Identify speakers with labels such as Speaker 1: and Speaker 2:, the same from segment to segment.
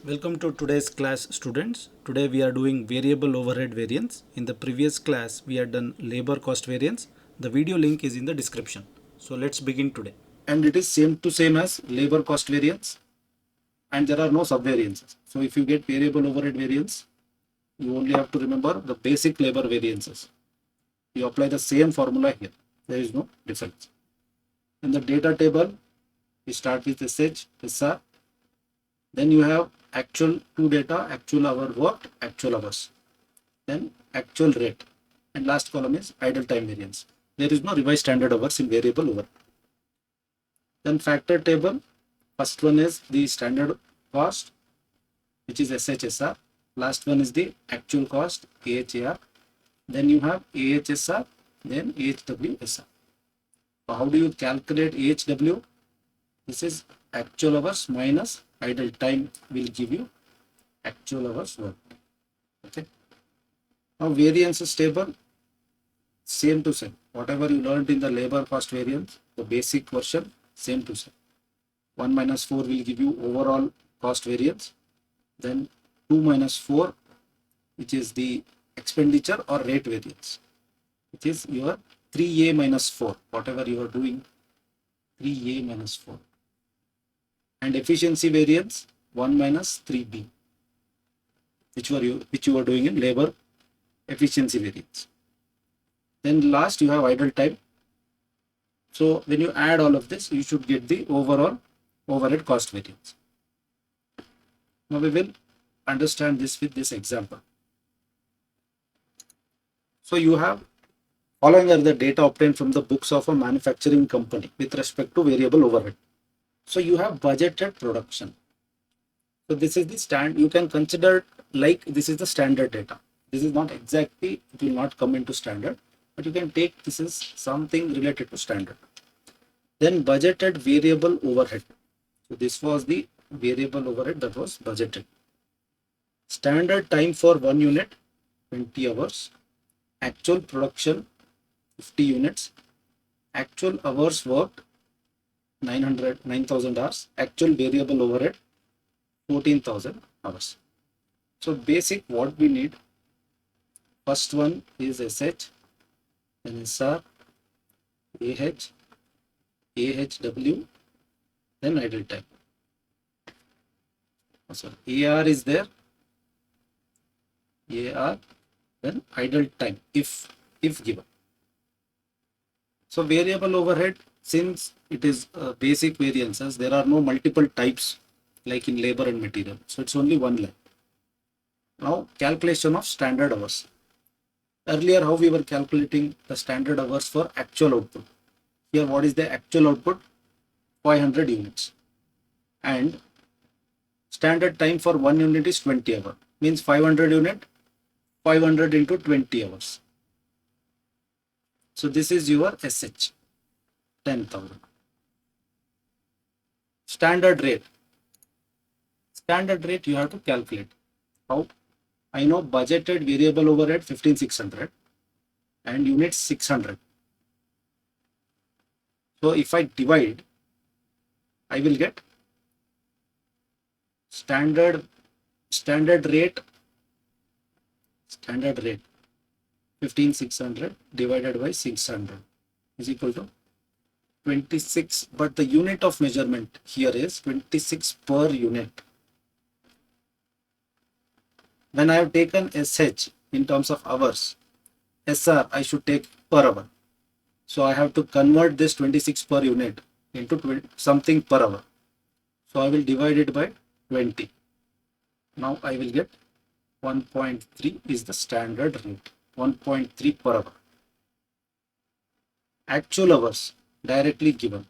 Speaker 1: Welcome to today's class, students. Today we are doing variable overhead variance. In the previous class we had done labor cost variance. The video link is in the description. So let's begin today. And it is same as labor cost variance, and there are no subvariances. So if you get variable overhead variance, you only have to remember the basic labor variances. You apply the same formula here. There is no difference. In the data table, we start with SH, SR. Then you have actual to data, actual hour worked, actual hours. Then actual rate. And last column is idle time variance. There is no revised standard hours in variable over. Then factor table. First one is the standard cost, which is SHSR. Last one is the actual cost, AHAR. Then you have AHSR, then AHWSR. So how do you calculate AHW? This is actual hours minus idle time will give you actual hours worked. Okay. Now variances table, same to same. Whatever you learned in the labor cost variance, the basic version, same to same. 1 minus 4 will give you overall cost variance. Then 2 minus 4, which is the expenditure or rate variance, which is your 3A minus 4, whatever you are doing, 3A minus 4. And efficiency variance 1 minus 3B, which you are doing in labor efficiency variance. Then last you have idle time. So when you add all of this, you should get the overall overhead cost variance. Now we will understand this with this example. So you have following are the data obtained from the books of a manufacturing company with respect to variable overhead. So you have budgeted production. So this is the standard. You can consider like this is the standard data. This is not exactly, it will not come into standard, but you can take this is something related to standard. Then budgeted variable overhead. So this was the variable overhead that was budgeted. Standard time for 1 unit 20 hours. Actual production 50 units. Actual hours worked 9,000 hours. Actual variable overhead 14,000 hours. So basic what we need, first one is SH, then SR, AH, AHW, then idle time. Oh, sorry, AR is there, AR, then idle time if given. So variable overhead, since it is basic variances, there are no multiple types like in labor and material. So it's only one line. Now calculation of standard hours. Earlier how we were calculating the standard hours for actual output. Here what is the actual output? 500 units. And standard time for 1 unit is 20 hours. Means 500 unit, 500 into 20 hours. So this is your SH, 10,000. Standard rate. Standard rate you have to calculate. How? I know budgeted variable overhead 15,600 and units 600. So if I divide, I will get standard rate 15,600 divided by 600 is equal to 26, but the unit of measurement here is 26 per unit. When I have taken SH in terms of hours, SR I should take per hour. So I have to convert this 26 per unit into something per hour. So I will divide it by 20. Now I will get 1.3 is the standard rate, 1.3 per hour. Actual hours directly given.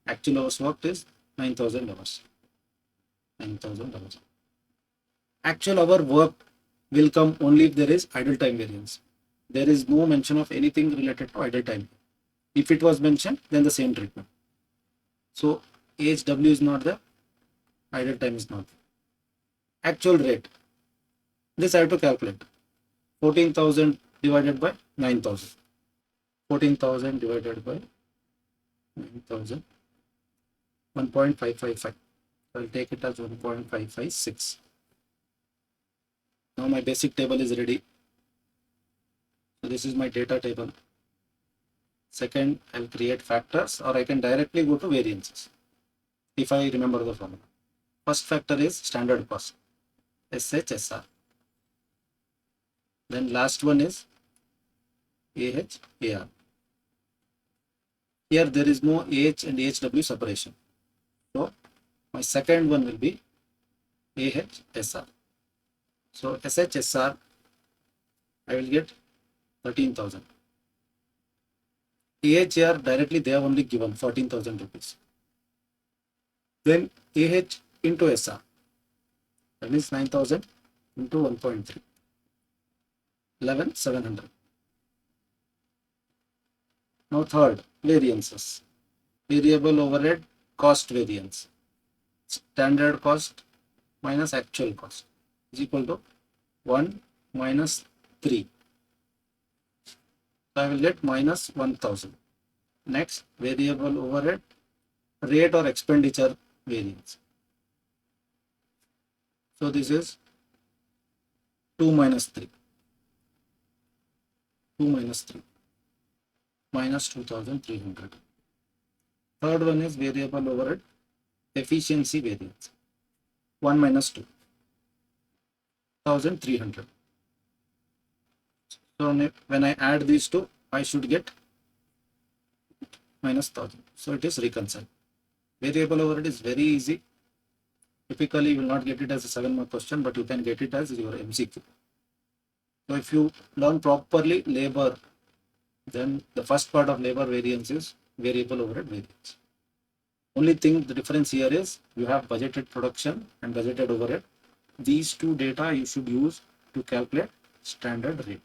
Speaker 1: Actual hours worked is 9,000 hours. 9,000 hours. Actual hour work will come only if there is idle time variance. There is no mention of anything related to idle time. If it was mentioned, then the same treatment. So AHW is not there, idle time is not there. Actual rate. This I have to calculate. 14,000 divided by 9,000. 14,000 divided by 9,000. 1.555. I'll take it as 1.556. Now my basic table is ready. So this is my data table. Second, I'll create factors, or I can directly go to variances if I remember the formula. First factor is standard cost, SHSR. Then last one is AHAR. Here there is no AH and AHW separation. So my second one will be AHSR. So SHSR, I will get 13,000. AHR directly they have only given 14,000 rupees. Then AH into SR, that means 9,000 into 1.3, 11,700. Now third, variances. Variable overhead cost variance. Standard cost minus actual cost is equal to 1 minus 3. So I will get minus 1,000. Next, variable overhead rate or expenditure variance. So this is 2 minus 3. 2 minus 3. Minus 2,300. Third one is variable overhead efficiency variance. 1 minus 2. 1,300. So when I add these two, I should get minus 1,000. So it is reconciled. Variable overhead is very easy. Typically, you will not get it as a 7-mark question, but you can get it as your MCQ. So if you learn properly labor, then the first part of labor variance is variable overhead variance. Only thing, the difference here is you have budgeted production and budgeted overhead. These two data you should use to calculate standard rate.